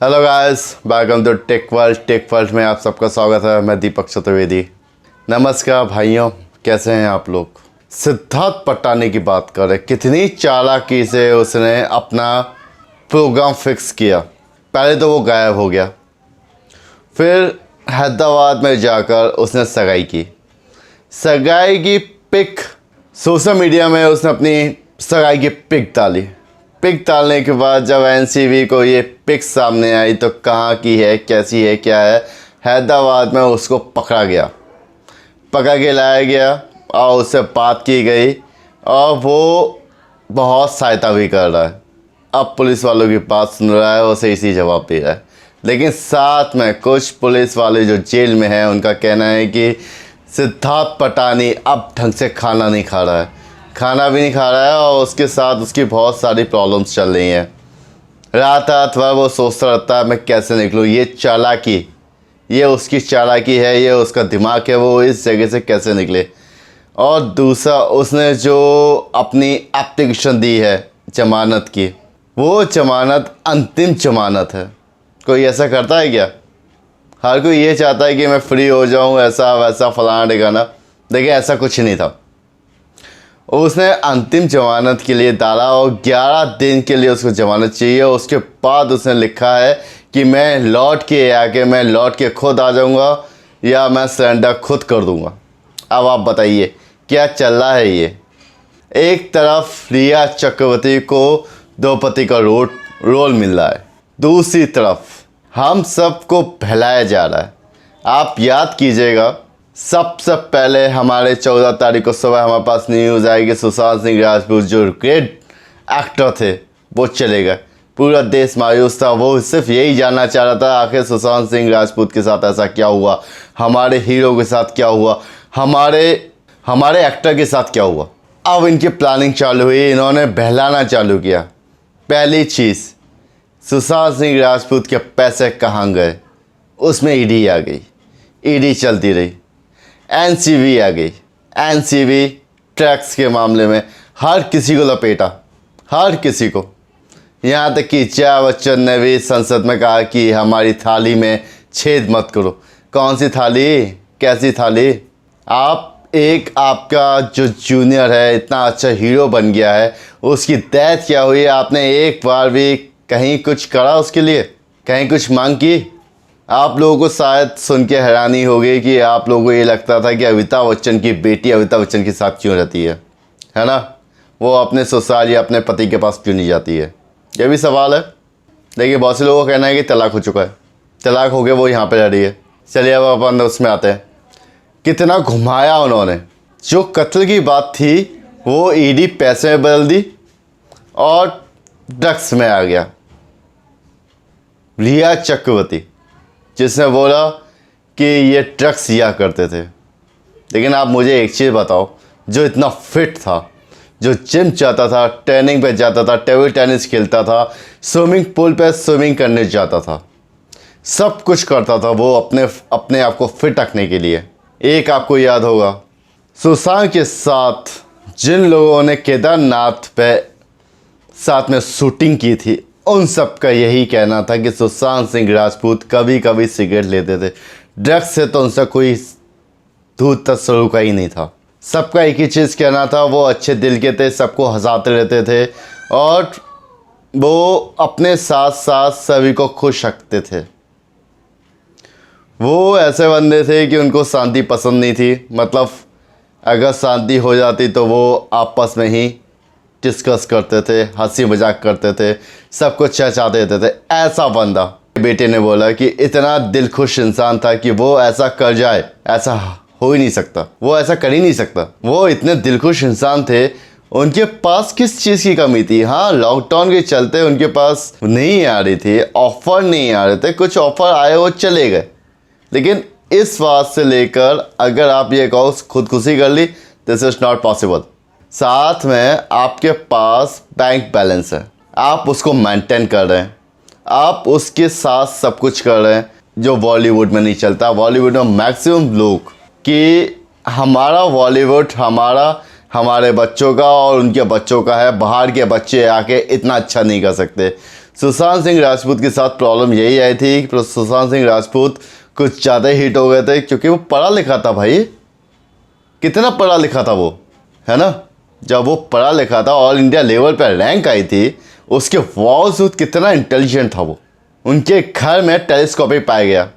Hello guys, welcome to tech world में आप सबका स्वागत है। मैं दीपक चतुर्वेदी। नमस्कार भाइयों, कैसे हैं आप लोग। सिद्धार्थ पटानी की बात करें, कितनी चालाकी से उसने अपना प्रोग्राम फिक्स किया। पहले तो वो गायब हो गया, फिर हैदराबाद में जाकर उसने सगाई की पिक सोशल मीडिया में उसने अपनी सगाई की पिक डाली। पिक डालने के बाद जब एनसीबी को ये पिक सामने आई तो कहाँ की है, कैसी है, क्या है, हैदराबाद में उसको पकड़ के लाया गया और उससे बात की गई और वो बहुत सहायता भी कर रहा है। अब पुलिस वालों की बात सुन रहा है, उसे इसी जवाब दे रहा है। लेकिन साथ में कुछ पुलिस वाले जो जेल में हैं उनका कहना है कि सिद्धार्थ पटानी अब ढंग से खाना भी नहीं खा रहा है और उसके साथ उसकी बहुत सारी प्रॉब्लम्स चल रही हैं। रात भर वो सोचता रहता है मैं कैसे निकलूँ। ये उसकी चालाकी है, ये उसका दिमाग है, वो इस जगह से कैसे निकले। और दूसरा, उसने जो अपनी एप्लीकेशन दी है जमानत की, वो जमानत अंतिम जमानत है। कोई ऐसा करता है क्या? हर कोई ये चाहता है कि मैं फ्री हो जाऊं, ऐसा वैसा फलाना ठिकाना। देखिए, ऐसा कुछ नहीं था। उसने अंतिम जमानत के लिए डाला और 11 दिन के लिए उसको जमानत चाहिए। उसके बाद उसने लिखा है कि मैं लौट के खुद आ जाऊंगा या मैं सरेंडर खुद कर दूंगा। अब आप बताइए क्या चल रहा है ये। एक तरफ रिया चक्रवर्ती को द्रौपदी का रोल मिल रहा है, दूसरी तरफ हम सबको बहलाया जा रहा है। आप याद कीजिएगा, सबसे पहले हमारे 14 तारीख को सुबह हमारे पास न्यूज़ आई कि सुशांत सिंह राजपूत जो ग्रेट एक्टर थे वो चले गए। पूरा देश मायूस था। वो सिर्फ यही जानना चाह रहा था आखिर सुशांत सिंह राजपूत के साथ ऐसा क्या हुआ, हमारे हीरो के साथ क्या हुआ, हमारे एक्टर के साथ क्या हुआ। अब इनकी प्लानिंग चालू हुई, इन्होंने बहलाना चालू किया। पहली चीज़, सुशांत सिंह राजपूत के पैसे कहाँ गए, उसमें ईडी आ गई। ईडी चलती रही, एनसीबी आ गई। एनसीबी टैक्स के मामले में हर किसी को लपेटा, हर किसी को। यहाँ तक कि जया बच्चन ने भी संसद में कहा कि हमारी थाली में छेद मत करो। कौन सी थाली, कैसी थाली? आपका जो जूनियर है, इतना अच्छा हीरो बन गया है, उसकी डेथ क्या हुई? आपने एक बार भी कहीं कुछ करा उसके लिए, कहीं कुछ मांग की? आप लोगों को शायद सुन के हैरानी होगी कि आप लोगों को ये लगता था कि अमिताभ बच्चन की बेटी अमिताभ बच्चन के साथ क्यों रहती है ना? वो अपने ससुराल या अपने पति के पास क्यों नहीं जाती है? ये भी सवाल है। देखिए, बहुत से लोगों का कहना है कि तलाक हो चुका है, तलाक हो गया, वो यहाँ पे रह रही है। चलिए अब अपन उसमें आते हैं। कितना घुमाया उन्होंने। जो कत्ल की बात थी वो ईडी पैसे में बदल दी और ड्रग्स में आ गया। रिया चक्रवर्ती जिसने बोला कि ये ड्रग्स लिया करते थे। लेकिन आप मुझे एक चीज़ बताओ, जो इतना फिट था, जो जिम जाता था, ट्रेनिंग पे जाता था, टेबल टेनिस खेलता था, स्विमिंग पूल पे स्विमिंग करने जाता था, सब कुछ करता था वो अपने आप को फिट रखने के लिए। एक आपको याद होगा, सुशांत के साथ जिन लोगों ने केदारनाथ पे साथ में शूटिंग की थी, उन सब का यही कहना था कि सुशांत सिंह राजपूत कभी कभी सिगरेट लेते थे। ड्रग्स से तो उनसे कोई दूध तस्सुर का ही नहीं था। सबका एक ही चीज़ कहना था, वो अच्छे दिल के थे, सबको हंसाते रहते थे और वो अपने साथ साथ सभी को खुश रखते थे। वो ऐसे बंदे थे कि उनको शांति पसंद नहीं थी। मतलब अगर शांति हो जाती तो वो आपस में ही डिस्कस करते थे, हंसी मजाक करते थे, सबको चहचा देते थे। ऐसा बंदा, बेटे ने बोला कि इतना दिलखुश इंसान था कि वो ऐसा कर जाए, ऐसा हो ही नहीं सकता, वो ऐसा कर ही नहीं सकता। वो इतने दिलखुश इंसान थे, उनके पास किस चीज़ की कमी थी? हाँ, लॉकडाउन के चलते उनके पास नहीं आ रही थी, ऑफ़र नहीं आ रहे थे, कुछ ऑफ़र आए वो चले गए। लेकिन इस बात से लेकर अगर आप ये कहो खुदकुशी कर ली, दिस इज़ नॉट पॉसिबल। साथ में आपके पास बैंक बैलेंस है, आप उसको मेंटेन कर रहे हैं, आप उसके साथ सब कुछ कर रहे हैं जो बॉलीवुड में नहीं चलता। बॉलीवुड में मैक्सिमम लोग कि हमारा बॉलीवुड हमारे बच्चों का और उनके बच्चों का है, बाहर के बच्चे आके इतना अच्छा नहीं कर सकते। सुशांत सिंह राजपूत के साथ प्रॉब्लम यही आई थी कि सुशांत सिंह राजपूत कुछ ज़्यादा हिट हो गए थे, क्योंकि वो पढ़ा लिखा था भाई। कितना पढ़ा लिखा था वो, है ना। जब वो पढ़ा लिखा था, ऑल इंडिया लेवल पर रैंक आई थी, उसके बावजूद कितना इंटेलिजेंट था वो। उनके घर में टेलीस्कोप पाया गया,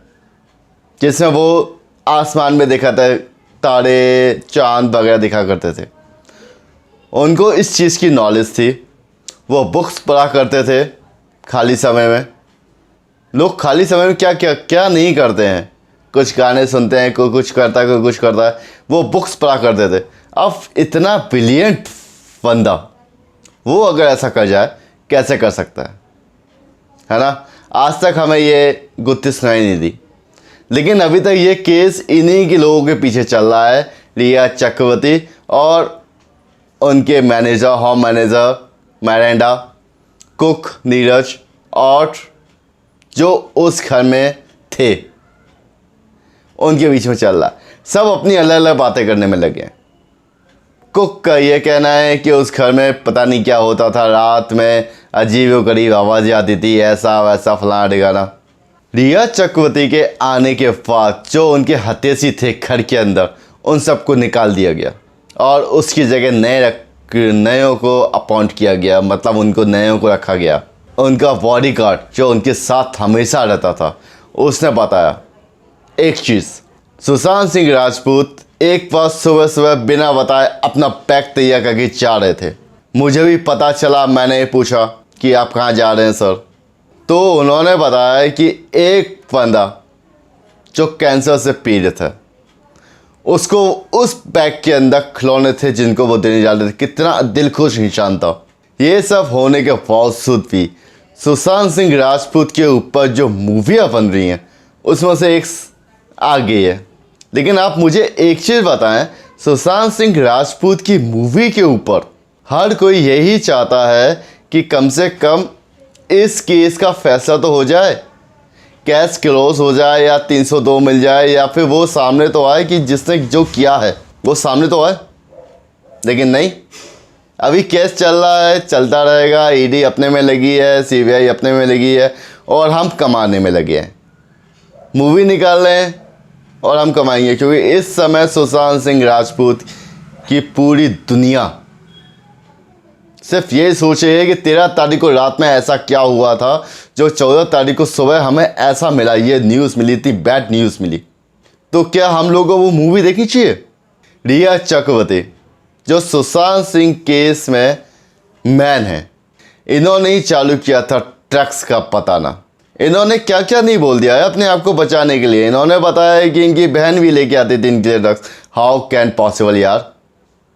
जिसमें वो आसमान में देखा था, तारे चांद वगैरह दिखा करते थे। उनको इस चीज़ की नॉलेज थी। वो बुक्स पढ़ा करते थे खाली समय में। लोग खाली समय में क्या क्या क्या नहीं करते हैं, कुछ गाने सुनते हैं, कोई कुछ करता है, कोई कुछ करता है। वो बुक्स पढ़ा करते थे। अब इतना ब्रिलियंट बंदा, वो अगर ऐसा कर जाए, कैसे कर सकता है ना। आज तक हमें ये गुत्थी सुनाई नहीं दी, लेकिन अभी तक ये केस इन्हीं के लोगों के पीछे चल रहा है, रिया चक्रवर्ती और उनके manager, home manager Miranda, cook Neeraj, और जो उस घर में थे, उनके बीच में चल रहा है। सब अपनी अलग अलग बातें करने में लगे हैं। कुक का ये कहना है कि उस घर में पता नहीं क्या होता था, रात में अजीब व गरीब आवाज़ें आती थी, ऐसा वैसा फलाना ढिकाना। रिया चक्रवर्ती के आने के बाद जो उनके हथेसी थे घर के अंदर, उन सबको निकाल दिया गया और उसकी जगह नयों को अपॉइंट किया गया, मतलब उनको नयों को रखा गया। उनका बॉडीगार्ड जो उनके साथ हमेशा रहता था, उसने बताया एक चीज़, सुशांत सिंह राजपूत एक बार सुबह सुबह बिना बताए अपना पैक तैयार करके जा रहे थे। मुझे भी पता चला, मैंने पूछा कि आप कहाँ जा रहे हैं सर, तो उन्होंने बताया कि एक बंदा जो कैंसर से पीड़ित है, उसको उस बैग के अंदर खिलौने थे जिनको वो देने जा रहे थे। कितना दिलखुश इंसान था। ये सब होने के बावजूद भी सुशांत सिंह राजपूत के ऊपर जो मूवियाँ बन रही हैं, उसमें से एक आ गई है। लेकिन आप मुझे एक चीज़ बताएं, सुशांत सिंह राजपूत की मूवी के ऊपर हर कोई यही चाहता है कि कम से कम इस केस का फैसला तो हो जाए, केस क्लोज हो जाए, या 302 मिल जाए, या फिर वो सामने तो आए कि जिसने जो किया है वो सामने तो आए। लेकिन नहीं, अभी केस चल रहा है, चलता रहेगा। ईडी अपने में लगी है, सीबीआई अपने में लगी है, और हम कमाने में लगे हैं। मूवी निकाल रहे हैं और हम कमाएंगे, क्योंकि इस समय सुशांत सिंह राजपूत की पूरी दुनिया सिर्फ ये सोच रही है कि 13 तारीख को रात में ऐसा क्या हुआ था जो 14 तारीख को सुबह हमें ऐसा मिला, ये न्यूज़ मिली थी, बैड न्यूज़ मिली। तो क्या हम लोगों को वो मूवी देखनी चाहिए? रिया चक्रवर्ती जो सुशांत सिंह केस में मैन है, इन्होंने ही चालू किया था ड्रग्स का पताना। इन्होंने क्या क्या नहीं बोल दिया है अपने आप को बचाने के लिए। इन्होंने बताया है कि इनकी बहन भी लेके आती थी इनके लिए ड्रग्स। हाउ कैन पॉसिबल यार,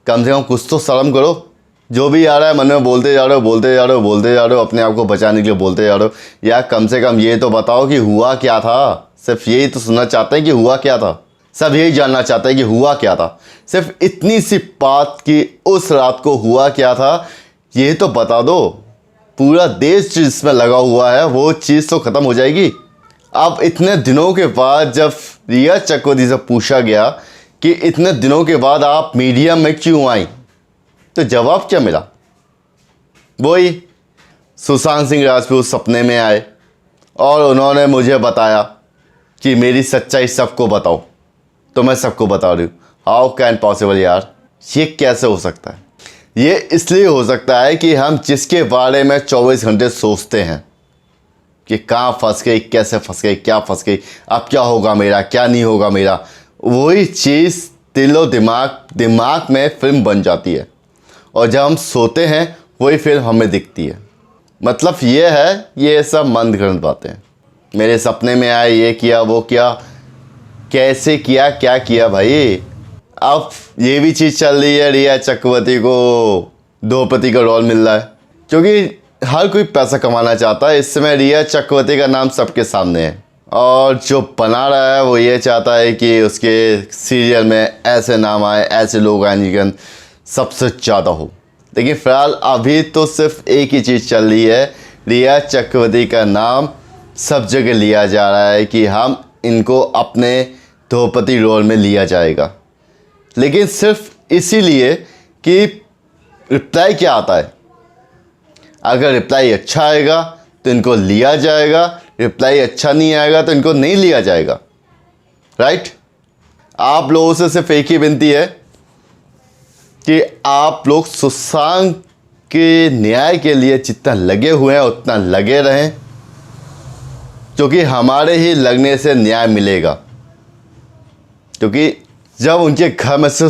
कम से कम कुछ तो शर्म करो। जो भी आ रहा है मन में बोलते जा रहे हो, बोलते जा रहे हो, बोलते जा रहे हो, अपने आप को बचाने के लिए बोलते जा रहे हो। या कम से कम ये तो बताओ कि हुआ क्या था। सिर्फ यही तो सुनना चाहते हैं कि हुआ क्या था, सब यही जानना चाहते हैं कि हुआ क्या था। सिर्फ इतनी सी बात कि उस रात को हुआ क्या था, ये तो बता दो। पूरा देश जिसमें लगा हुआ है वो चीज़ तो ख़त्म हो जाएगी। अब इतने दिनों के बाद जब रिया चक्रवर्ती से पूछा गया कि इतने दिनों के बाद आप मीडिया में क्यों आई, तो जवाब क्या मिला? वही सुशांत सिंह राजपूत सपने में आए और उन्होंने मुझे बताया कि मेरी सच्चाई सबको बताओ, तो मैं सबको बता रही हूँ। हाउ कैन पॉसिबल यार, ये कैसे हो सकता है? ये इसलिए हो सकता है कि हम जिसके बारे में 24 घंटे सोचते हैं कि कहाँ फंस गई, कैसे फंस गई, क्या फंस गई, अब क्या होगा मेरा, क्या नहीं होगा मेरा, वही चीज़ दिलो दिमाग में फिल्म बन जाती है। और जब हम सोते हैं वही फिल्म हमें दिखती है। मतलब ये है, ये सब मंदघड़ंत बातें हैं। मेरे सपने में आए, ये किया, वो किया, कैसे किया, क्या किया भाई। अब ये भी चीज़ चल रही है, रिया चक्रवर्ती को द्रौपदी का रोल मिल रहा है, क्योंकि हर कोई पैसा कमाना चाहता है। इस समय रिया चक्रवर्ती का नाम सबके सामने है, और जो बना रहा है वो ये चाहता है कि उसके सीरियल में ऐसे नाम आए, ऐसे लोग आए जिनका सबसे ज़्यादा हो। लेकिन फ़िलहाल अभी तो सिर्फ एक ही चीज़ चल रही है, रिया चक्रवर्ती का नाम सब जगह लिया जा रहा है कि हम इनको अपने द्रौपदी रोल में लिया जाएगा। लेकिन सिर्फ इसीलिए कि रिप्लाई क्या आता है। अगर रिप्लाई अच्छा आएगा तो इनको लिया जाएगा, रिप्लाई अच्छा नहीं आएगा तो इनको नहीं लिया जाएगा, राइट। आप लोगों से सिर्फ एक ही विनती है कि आप लोग सुशांत के न्याय के लिए जितना लगे हुए हैं उतना लगे रहें, क्योंकि हमारे ही लगने से न्याय मिलेगा। क्योंकि जब उनके घर में से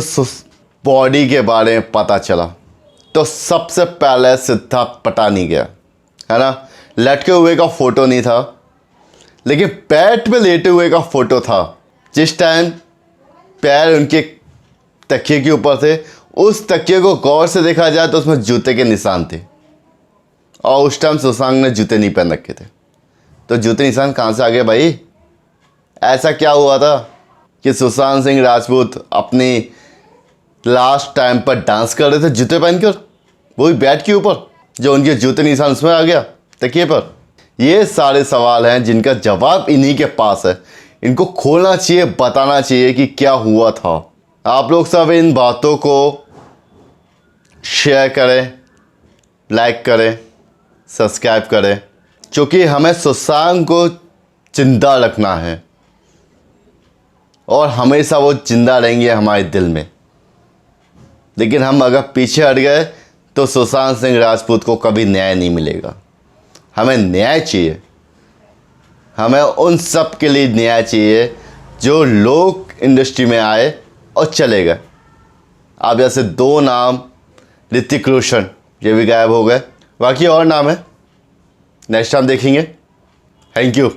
बॉडी के बारे में पता चला तो सबसे पहले सिद्धार्थ पटानी गया, है ना। लटके हुए का फोटो नहीं था, लेकिन बेड पे लेटे हुए का फोटो था। जिस टाइम पैर उनके तकिए के ऊपर थे, उस तकिए को गौर से देखा जाए तो उसमें जूते के निशान थे, और उस टाइम सुशांत ने जूते नहीं पहन रखे थे। तो जूते निशान कहाँ से आ गए भाई? ऐसा क्या हुआ था कि सुशांत सिंह राजपूत अपनी लास्ट टाइम पर डांस कर रहे थे जूते पहनकर, वो भी बेड के ऊपर, जो उनके जूते निशान उसमें आ गया तकिए पर? ये सारे सवाल हैं जिनका जवाब इन्हीं के पास है। इनको खोलना चाहिए, बताना चाहिए कि क्या हुआ था। आप लोग सब इन बातों को शेयर करें, लाइक करें, सब्सक्राइब करें, क्योंकि हमें सुशांत को जिंदा रखना है और हमेशा वो जिंदा रहेंगे हमारे दिल में। लेकिन हम अगर पीछे हट गए तो सुशांत सिंह राजपूत को कभी न्याय नहीं मिलेगा। हमें न्याय चाहिए, हमें उन सब के लिए न्याय चाहिए जो लोग इंडस्ट्री में आए और चले गए। अब जैसे 2 नाम, ऋतिक रोशन, ये भी गायब हो गए, बाकी और नाम है, नेक्स्ट टाइम देखेंगे। Thank you.